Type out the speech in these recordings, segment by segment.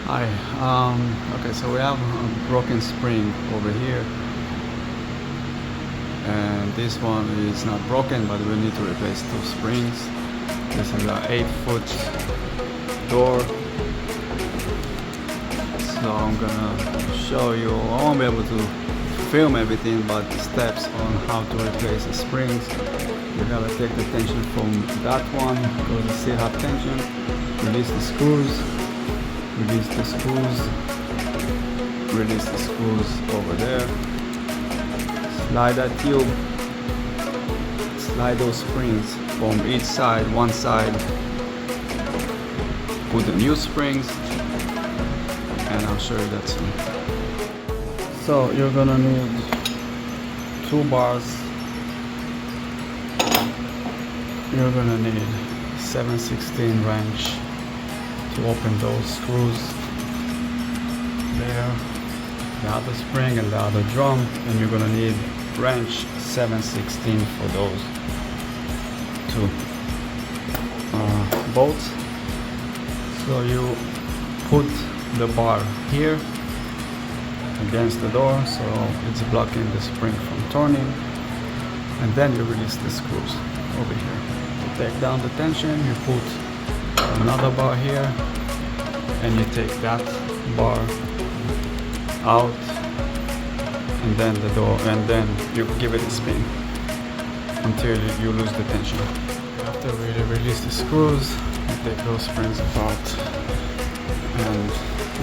Hi. Okay, so we have a broken spring over here, and this one is not broken, but we need to replace two springs. This is an 8-foot door, so I'm gonna show you. I won't be able to film everything, but the steps on how to replace the springs. You gotta take the tension from that one because you still have tension. Release the screws. Release the screws, release the screws over there, slide that tube, slide those springs from each side, one side, put the new springs, and I'll show you that soon. So you're gonna need 2 bars, you're gonna need 7/16 wrench to open those screws there, the other spring and the other drum, and you're gonna need wrench 7/16 for those 2 bolts. So you put the bar here against the door so it's blocking the spring from turning, and then you release the screws over here. To take down the tension, you put another bar here, and you take that bar out, and then the door, and then you give it a spin until you lose the tension. After we release the screws, you take those springs apart, and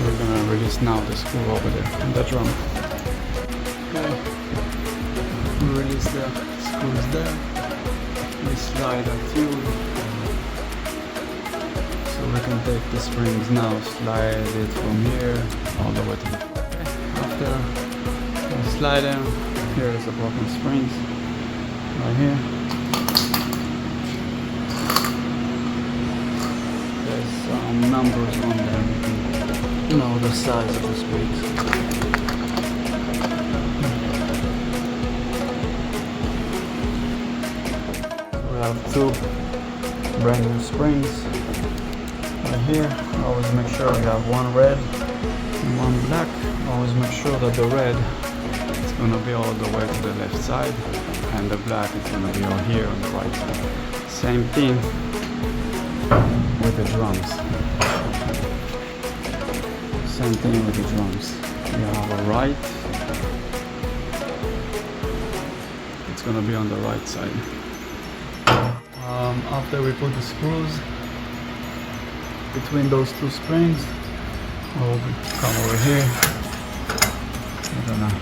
we're gonna release now the screw over there in the drum. Okay, we release the screws there. We slide a tube. We can take the springs now, slide it from here all the way to the top. Okay. After we slide them, here is the broken springs right here. There's some numbers on there, you know the size of the springs. We have 2 brand new springs. Here, always make sure you have one red and one black. Always make sure that the red is going to be all the way to the left side, and the black is going to be all here on the right side. Same thing with the drums. Same thing with the drums. You have a right, it's going to be on the right side. After we put the screws between those 2 springs, we'll come over here. We're gonna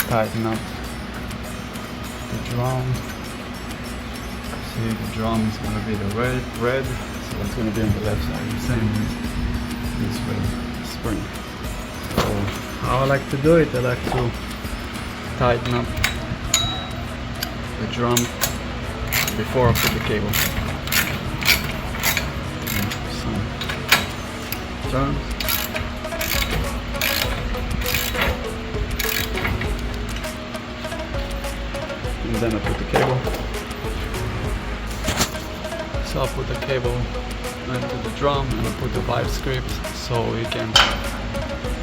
tighten up the drum. See, the drum is gonna be the red, so it's gonna be on the left side, the same as this red spring. So how I like to do it, I like to tighten up the drum before I put the cable. Turn. And then I put the cable. So I put the cable into the drum, and I put the vice script so you can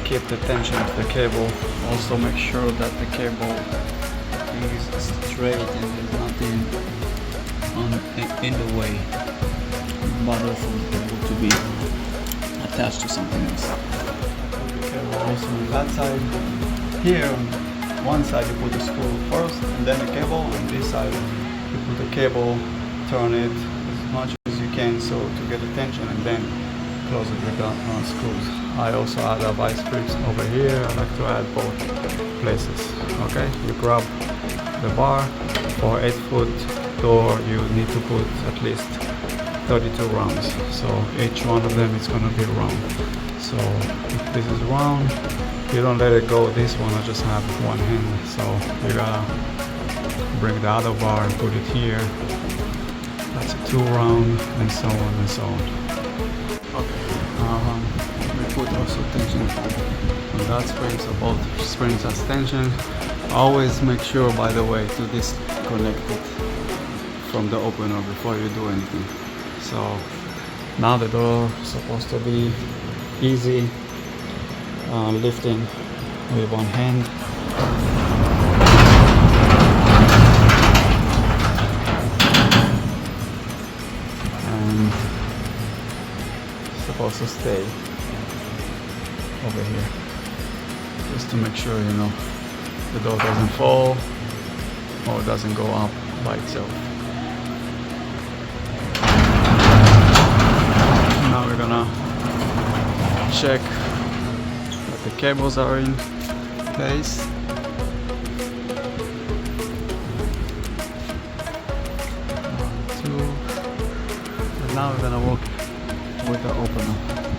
keep the tension of the cable. Also make sure that the cable is straight and there's nothing in the way. Bother for the cable to be attached to something else. Okay, also on that side. Here, on one side you put the screw first, and then the cable. On this side you put the cable, turn it as much as you can so to get the tension, and then close it with the screws. I also add a vice grips over here. I like to add both places. Okay, you grab the bar. For 8-foot door you need to put at least 32 rounds, so each one of them is going to be round. So if this is round, you don't let it go. This one I just have one hand, so you gotta bring the other bar and put it here. That's a 2 round, and so on and so on. Okay, we put also tension on that spring, so both springs has tension. Always make sure, by the way, to disconnect it from the opener before you do anything. So now the door is supposed to be easy lifting with one hand. And it's supposed to stay over here, just to make sure, you know, the door doesn't fall or doesn't go up by itself. Now we're gonna check that the cables are in place. One, two. And now we're gonna work with the opener.